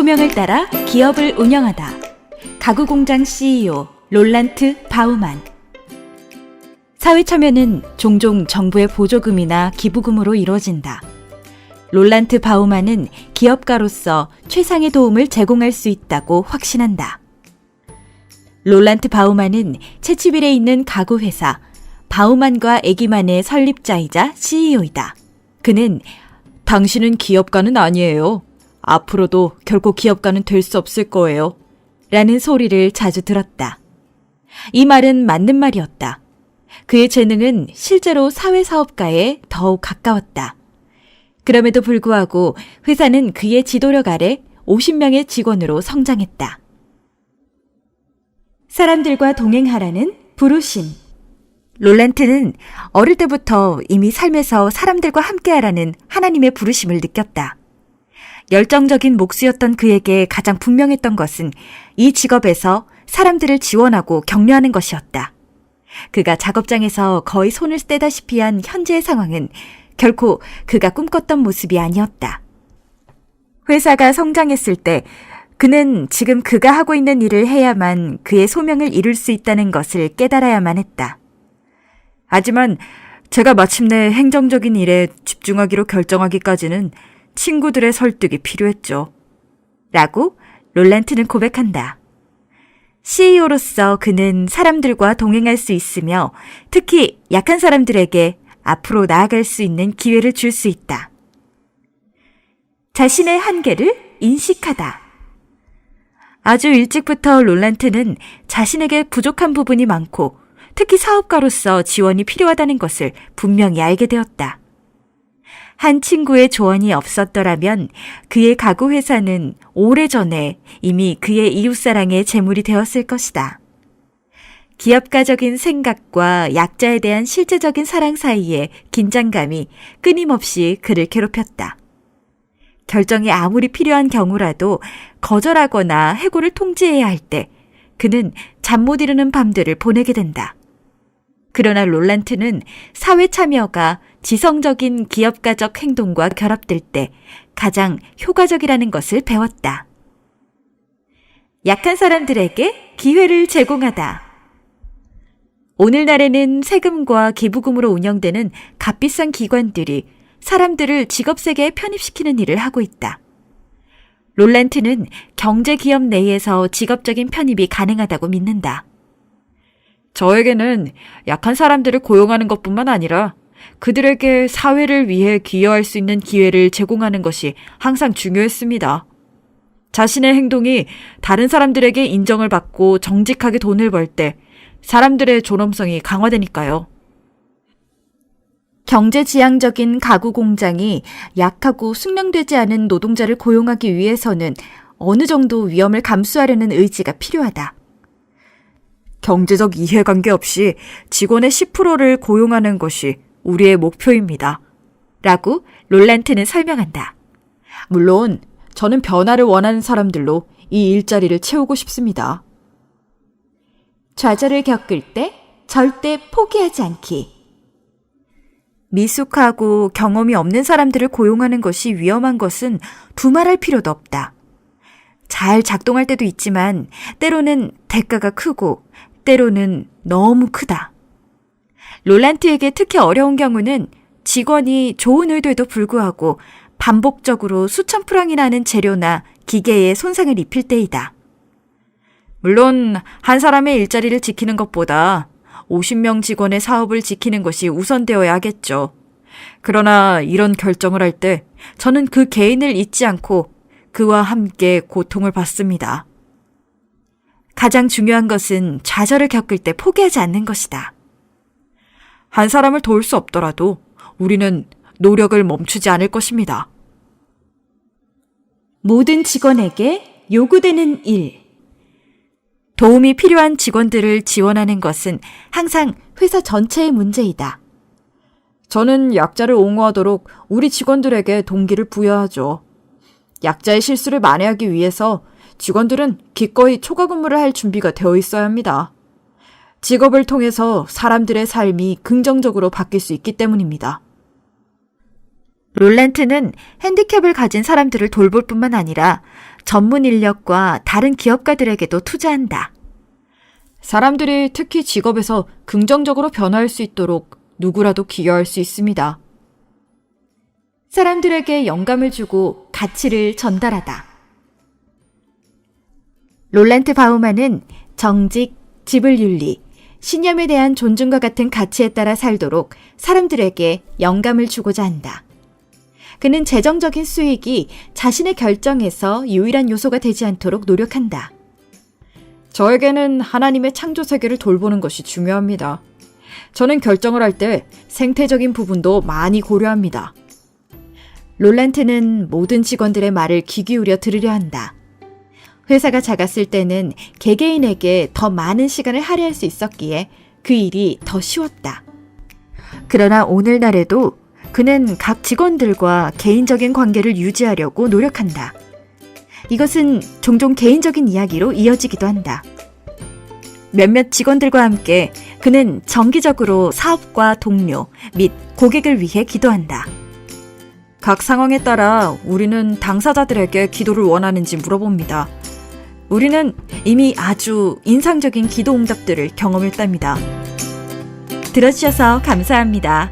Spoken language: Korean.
소명을 따라 기업을 운영하다. 가구공장 CEO 롤란트 바우만. 사회참여는 종종 정부의 보조금이나 기부금으로 이루어진다. 롤란트 바우만은 기업가로서 최상의 도움을 제공할 수 있다고 확신한다. 롤란트 바우만은 채취빌에 있는 가구회사 바우만과 에기만의 설립자이자 CEO이다. 그는 당신은 기업가는 아니에요. 앞으로도 결코 기업가는 될 수 없을 거예요. 라는 소리를 자주 들었다. 이 말은 맞는 말이었다. 그의 재능은 실제로 사회사업가에 더욱 가까웠다. 그럼에도 불구하고 회사는 그의 지도력 아래 50명의 직원으로 성장했다. 사람들과 동행하라는 부르심. 롤란트는 어릴 때부터 이미 삶에서 사람들과 함께하라는 하나님의 부르심을 느꼈다. 열정적인 목수였던 그에게 가장 분명했던 것은 이 직업에서 사람들을 지원하고 격려하는 것이었다. 그가 작업장에서 거의 손을 떼다시피 한 현재의 상황은 결코 그가 꿈꿨던 모습이 아니었다. 회사가 성장했을 때 그는 지금 그가 하고 있는 일을 해야만 그의 소명을 이룰 수 있다는 것을 깨달아야만 했다. 하지만 제가 마침내 행정적인 일에 집중하기로 결정하기까지는 친구들의 설득이 필요했죠. 라고 롤란트는 고백한다. CEO로서 그는 사람들과 동행할 수 있으며 특히 약한 사람들에게 앞으로 나아갈 수 있는 기회를 줄 수 있다. 자신의 한계를 인식하다. 아주 일찍부터 롤란트는 자신에게 부족한 부분이 많고 특히 사업가로서 지원이 필요하다는 것을 분명히 알게 되었다. 한 친구의 조언이 없었더라면 그의 가구 회사는 오래전에 이미 그의 이웃사랑의 제물이 되었을 것이다. 기업가적인 생각과 약자에 대한 실제적인 사랑 사이의 긴장감이 끊임없이 그를 괴롭혔다. 결정이 아무리 필요한 경우라도 거절하거나 해고를 통지해야 할 때 그는 잠 못 이루는 밤들을 보내게 된다. 그러나 롤란트는 사회 참여가 지성적인 기업가적 행동과 결합될 때 가장 효과적이라는 것을 배웠다. 약한 사람들에게 기회를 제공하다. 오늘날에는 세금과 기부금으로 운영되는 값비싼 기관들이 사람들을 직업세계에 편입시키는 일을 하고 있다. 롤란트는 경제기업 내에서 직업적인 편입이 가능하다고 믿는다. 저에게는 약한 사람들을 고용하는 것뿐만 아니라 그들에게 사회를 위해 기여할 수 있는 기회를 제공하는 것이 항상 중요했습니다. 자신의 행동이 다른 사람들에게 인정을 받고 정직하게 돈을 벌 때 사람들의 존엄성이 강화되니까요. 경제지향적인 가구 공장이 약하고 숙련되지 않은 노동자를 고용하기 위해서는 어느 정도 위험을 감수하려는 의지가 필요하다. 경제적 이해관계 없이 직원의 10%를 고용하는 것이 우리의 목표입니다. 라고 롤란트는 설명한다. 물론 저는 변화를 원하는 사람들로 이 일자리를 채우고 싶습니다. 좌절을 겪을 때 절대 포기하지 않기. 미숙하고 경험이 없는 사람들을 고용하는 것이 위험한 것은 두말할 필요도 없다. 잘 작동할 때도 있지만 때로는 대가가 크고 때로는 너무 크다. 롤란트에게 특히 어려운 경우는 직원이 좋은 의도에도 불구하고 반복적으로 수천 프랑이나 하는 재료나 기계에 손상을 입힐 때이다. 물론 한 사람의 일자리를 지키는 것보다 50명 직원의 사업을 지키는 것이 우선되어야 하겠죠. 그러나 이런 결정을 할 때 저는 그 개인을 잊지 않고 그와 함께 고통을 받습니다. 가장 중요한 것은 좌절을 겪을 때 포기하지 않는 것이다. 한 사람을 도울 수 없더라도 우리는 노력을 멈추지 않을 것입니다. 모든 직원에게 요구되는 일. 도움이 필요한 직원들을 지원하는 것은 항상 회사 전체의 문제이다. 저는 약자를 옹호하도록 우리 직원들에게 동기를 부여하죠. 약자의 실수를 만회하기 위해서 직원들은 기꺼이 초과 근무를 할 준비가 되어 있어야 합니다. 직업을 통해서 사람들의 삶이 긍정적으로 바뀔 수 있기 때문입니다. 롤랜트는 핸디캡을 가진 사람들을 돌볼 뿐만 아니라 전문 인력과 다른 기업가들에게도 투자한다. 사람들이 특히 직업에서 긍정적으로 변화할 수 있도록 누구라도 기여할 수 있습니다. 사람들에게 영감을 주고 가치를 전달하다. 롤란트 바우만은 정직, 지불윤리, 신념에 대한 존중과 같은 가치에 따라 살도록 사람들에게 영감을 주고자 한다. 그는 재정적인 수익이 자신의 결정에서 유일한 요소가 되지 않도록 노력한다. 저에게는 하나님의 창조 세계를 돌보는 것이 중요합니다. 저는 결정을 할 때 생태적인 부분도 많이 고려합니다. 롤란트는 모든 직원들의 말을 귀 기울여 들으려 한다. 회사가 작았을 때는 개개인에게 더 많은 시간을 할애할 수 있었기에 그 일이 더 쉬웠다. 그러나 오늘날에도 그는 각 직원들과 개인적인 관계를 유지하려고 노력한다. 이것은 종종 개인적인 이야기로 이어지기도 한다. 몇몇 직원들과 함께 그는 정기적으로 사업과 동료 및 고객을 위해 기도한다. 각 상황에 따라 우리는 당사자들에게 기도를 원하는지 물어봅니다. 우리는 이미 아주 인상적인 기도 응답들을 경험했답니다. 들어주셔서 감사합니다.